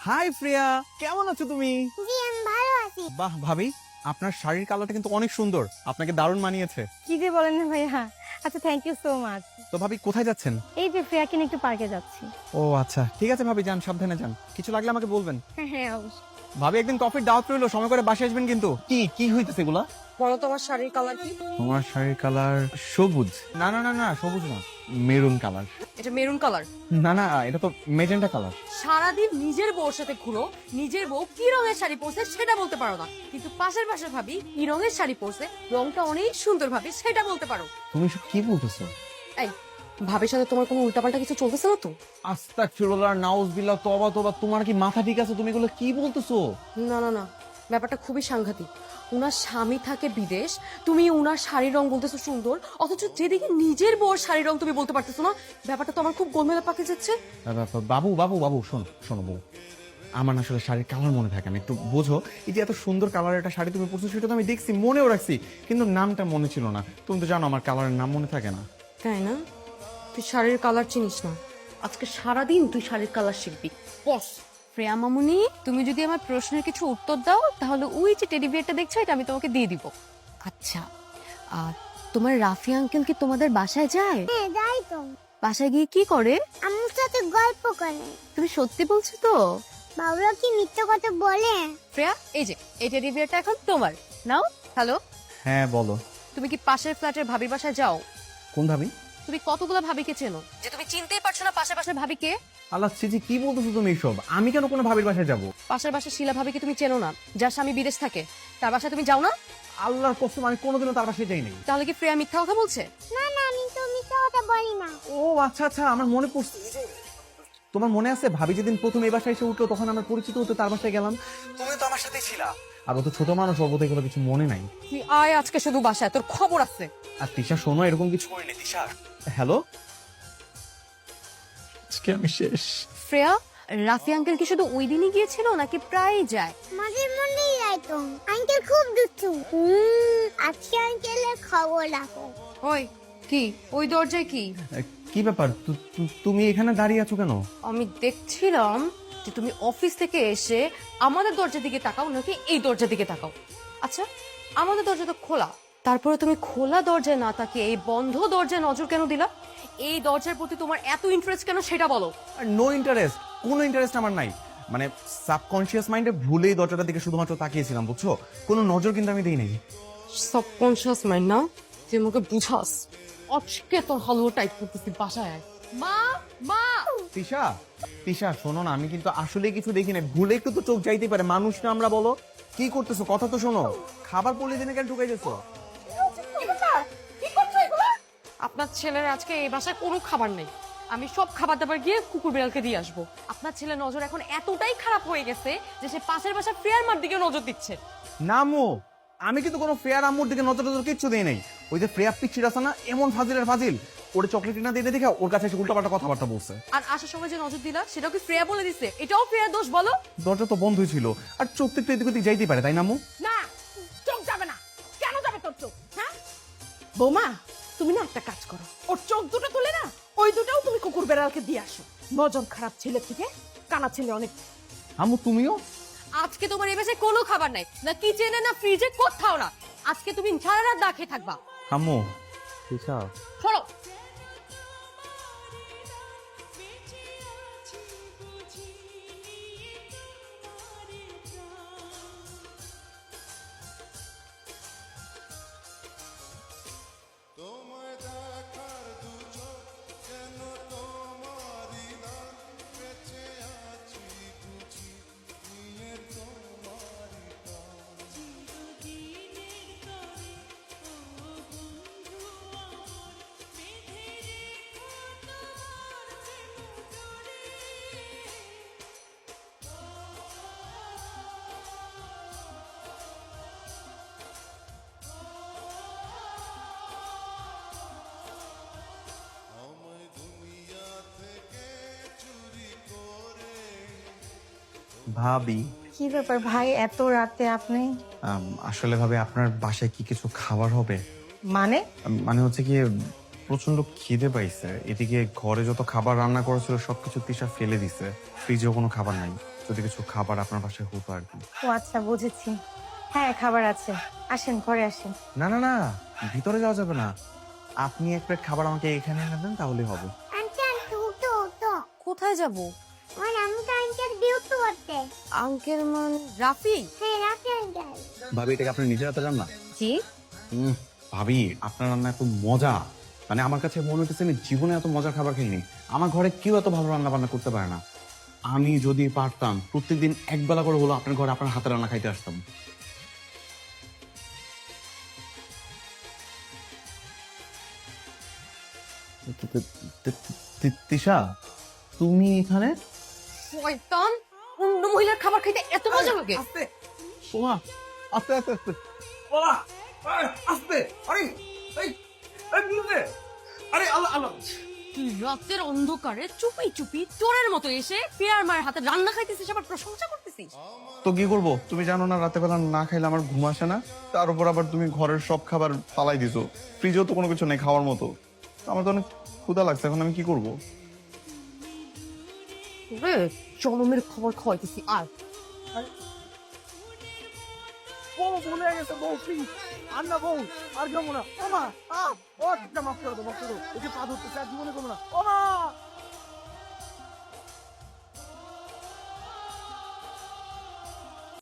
High প্রিয়া, কেমন আছো তুমি? জি আমি ভালো আছি। বাহ ভাবি, আপনার শাড়ির কালারটা কিন্তু অনেক সুন্দর, আপনাকে দারুণ মানিয়েছে। কি যে বলেন না ভাইয়া। আচ্ছা, থ্যাংক ইউ সো মাচ। তো ভাবি কোথায় যাচ্ছেন? এই যে ফ্রেয়াকে নিয়ে একটু পার্কে যাচ্ছি। ও আচ্ছা, ঠিক আছে ভাবি, যান, সাবধানে যান। কিছু লাগলে আমাকে বলবেন। হ্যাঁ হ্যাঁ অবশ্যই। ভাবি একদিন কফির দাওয়াত রইলো, সময় করে বাসায় আসবেন কিন্তু। কি কি হইতেছে এগুলা? বলো তোমার শাড়ির কালার কি? তোমার শাড়ির কালার সবুজ। না না না না, সবুজ না, মেরুন কালার। এটা মেরুন কালার। না না, এটা তো মেজেন্টা কালার। সারাদিন নিজের বউর সাথে ঘুরো, নিজের বউ কি রঙের শাড়ি পরছে সেটা বলতে পারো না, কিন্তু পাশের পাশের ভাবি কি রঙের শাড়ি পরছে, রংটা অনেক সুন্দর ভাবি সেটা বলতে পারো। তুমি সব কি বলতেছো? এই ভাবির সাথে তোমার কোনো উল্টাপাল্টা কিছু চলতেছে না তো? আস্তাগফিরুল্লাহ, নাউজুবিল্লাহ, তওবা তওবা, তোমার কি মাথা ঠিক আছে? তুমি এগুলো কি বলতেছো? না না না, ব্যাপারটা খুবই সাংঘাতিক। উনার স্বামী থাকে বিদেশ, তুমি উনার শাড়ির রং বলতেছো সুন্দর, অথচ যেদিকে নিজের বউর শাড়ির রং তুমি বলতে পারতেছো না। ব্যাপারটা তো আমার খুব গোলমেলে পাকে যাচ্ছে। বাবু বাবু বাবু, শোনো শোনো বউ, আমার না আসলে শাড়ির কালার মনে থাকে না, একটু বোঝো। এই যে এত সুন্দর কালারের একটা শাড়ি তুমি পরছো, সেটা তো আমি দেখছি, মনেও রাখছি, কিন্তু নামটা মনে ছিল না। তুমি তো জানো আমার কালারের নাম মনে থাকে না। তাই না? তুই শাড়ির কালার চিনিস না, আজকে সারাদিন তুই শাড়ির কালার শিখবি। বস প্রিয়া মামুনি, তুমি যদি আমার প্রশ্নের কিছু উত্তর দাও তাহলে ওই যে টেডি বিয়ারটা দেখছো এটা আমি তোমাকে দিয়ে দিব। আচ্ছা, তোমার রাফি আঙ্কেল কি তোমাদের বাসায় যায়? হ্যাঁ যাই তো। বাসায় গিয়ে কি করে? আম্মুর সাথে গল্প করে। তুমি সত্যি বলছো তো? বাবুরা কি মিথ্যে কথা বলে? প্রিয়া, এই যে এই টেডি বিয়ারটা এখন তোমার, নাও। হ্যালো, হ্যাঁ বলো। তুমি কি পাশের ফ্ল্যাটের ভাবির বাসায় যাও? কোন ভাবি? তুমি কতগুলো ভাবিকে চেনো যে তুমি চিনতেই পারছো না পাশের পাশের ভাবিকে? আল্লাহ চিজি, কি বলতেছো তুমি এইসব? আমি কেন কোনো ভাবির বাসায় যাবো? পাশের বাসার শিলা ভাবিকে তুমি চেনো না, যার স্বামী বিদেশ থাকে, তার বাসায় তুমি যাও না? আল্লাহর কসম, আমি কোনোদিনও তার বাসায় যাই নাই। তাহলে কি প্রিয়া মিথ্যা কথা বলছে? না না আমি তো মিথ্যে কথা বলি না। ও আচ্ছা আচ্ছা, আমার মনে পড়ছে। তোমার মনে আছে ভাবি যেদিন প্রথম এই বাসায় এসে উঠলো, তখন আমার পরিচিত হতে তার বাসায় গেলাম, তুমি তো আমার সাথেই ছিলা। আর ও তো ছোট মানুষ, ওর বোধহয় এগুলো কিছু মনে নাই। তুই আয় আজকে শুধু বাসায়, তোর খবর আছে। আর তিশা শোনো, এরকম কিছু করিনি তিশা। হ্যালো, আজকে আমি শেষ। শ্রেয়া, রাফি আঙ্কেল কি শুধু ওই দিনই গিয়েছিল নাকি প্রায়ই যায়? মাঝে মধ্যেই যাই তো। আঙ্কেল খুব দুষ্টু। আজকে আঙ্কেলের খবর রাখো। ওই কি ওই দরজায় কি? কি ব্যাপার, তুমি এখানে দাঁড়িয়ে আছো কেন? আমি দেখছিলাম যে তুমি অফিস থেকে এসে আমাদের দরজার দিকে তাকাও নাকি এই দরজার দিকে তাকাও। আচ্ছা, আমাদের দরজা তো খোলা, তারপরে তুমি খোলা দরজায় না তাকিয়ে এই বন্ধ দরজায় নজর কেন দিলা? এই দরজার প্রতি তোমার এত ইন্টারেস্ট কেন সেটা বলো। নো ইন্টারেস্ট, কোনো ইন্টারেস্ট আমার নাই। মানে সাবকনশিয়াস মাইন্ডে ভুলেই দরজাটার দিকে শুধুমাত্র তাকিয়েছিলাম, বুঝছো? কোনো নজর কিন্তু আমি দিই নাই। সাবকনশিয়াস মাইন্ড না, তুই আমাকে বুঝাস। আজকে তোর হালুয়া টাইপ করতেছি, বাসায় আয়। মা মা তিশা, তিশা শোনো না, আমি কিন্তু আসলে কিছু দেখি না, ভুলে একটু তো চোখ যাইতেই পারে, মানুষ না আমরা, বলো কি করতেছো? কথা তো শোনো। খাবার পড়লে দিনে কেন ঢুকাই গেছো? আপনার ছেলের আজকে এই বাসায় কোনো খাবার নেই, আমি সব খাবার দাবার গিয়ে কুকুর বিড়ালকে দিয়ে আসবো। আপনার ছেলের নজর এখন এতটাই খারাপ হয়ে গেছে যে সে পাশের বাসা ফ্রেয়ার মার দিকে নজর দিচ্ছে। নামো, আমি কিন্তু কোনো ফ্রেয়ার আম্মুর দিকে নজর নজর কিচ্ছু দিই নাই। ওই যে ফ্রেয়ার পিচ্ছির আছে না, এমন ফাজিলের ফাজিল, ওরে চকলেট না দিয়ে দেখে ওর কাছে এসে উল্টাপাল্টা কথাবার্তা বলছে। আর আসার সময় যে নজর দিলা সেটাও কি ফ্রেয়া বলে দিছে? এটাও ফ্রেয়ার দোষ বলো? দরজা তো বন্ধই ছিল, আর চোখ তো একটু এদিক ওদিক যাইতেই পারে, তাই না আম্মু? না, চোখ যাবে না। কেন যাবে তোর চোখ? হ্যাঁ বৌমা, তুমি না একটা কাজ করো, ওর চোখ দুটো তুলে না ওই দুটাও তুমি কুকুর বেড়ালকে দিয়ে আসো। নজর খারাপ ছেলে থেকে কানা ছেলে অনেক। আম্মু তুমিও? আজকে তোমার এই বাসায় কোনো খাবার নাই, না কিচেনে না ফ্রিজে, কোথাও না। আজকে তুমি সারা রাত না খেয়ে থাকবা। আম্মু তিশা, সরো। ভাবি কি ব্যাপার ভাই, এত রাতে আপনি? আসলে ভাবে আপনার বাসায় কি কিছু খাবার হবে? মানে? মানে হচ্ছে কি, প্রচন্ড খিদে পাইছে, এদিকে ঘরে যত খাবার রান্না করা ছিল সবকিছু তিশা ফেলে দিছে, ফ্রিজেও কোনো খাবার নাই। যদি কিছু খাবার আপনার বাসায় হতো আর কি। ও আচ্ছা, বুঝেছি। হ্যাঁ, খাবার আছে, আসেন ঘরে আসেন। না না না, ভিতরে যাওয়া যাবে না, আপনি এক প্লেট খাবার আমাকে এখানে এনে দেন তাহলেই হবে। আন্টি আন্টি উঠো উঠো, কোথায় যাব? আমার আমি তো আন্টির ডিউটি করতে। আঙ্কেল মানে রাফি? হ্যাঁ রাখি আঙ্কেল। ভাবি, এটাকে আপনি নিজের হাতে রান্না? জি। ভাবি, আপনার রান্না এত মজা, মানে আমার কাছে মনে হচ্ছে আমি জীবনে এত মজার খাবার খাইনি। আমার ঘরে কেউ এত ভালো রান্না বান্না করতে পারে না। আমি যদি পারতাম প্রত্যেকদিন একবেলা করে হলো আপনার ঘরে আপনার হাতে রান্না খাইতে আসতাম। তিশা, তুমি এখানে? শয়তান, অন্য মহিলার খাবার খাইতে এত মজা লাগে? সোমা, আস্তে আস্তে আস্তে। আস্তে, আরে আরে আল্লাহ আল্লাহ। তুই রাতের অন্ধকারে চুপি চুপি চোরের মতো এসে পেয়ার মায়ের হাতে রান্না খাইতেছিস, আবার প্রশংসা করতেছিস। তো কি করবো, তুমি জানো না রাতে বেলা না খাইলে আমার ঘুম আসে না। তার উপর আবার তুমি ঘরের সব খাবার পালাই দিছো, ফ্রিজেও তো কোনো কিছু নেই খাওয়ার মতো। আমার তো অনেক ক্ষুধা লাগছে, এখন আমি কি করবো? জনমের খবর খাওয়াইতেছি আর বউ ভুলে গেছে, বউ প্লিজ আর না, বউ আর খাবো না। ও মা, ও একটা মাফ করে দাও, মাফ করে দাও, ওকে পা ধরতে চাই, জীবনে করবো না। ও মা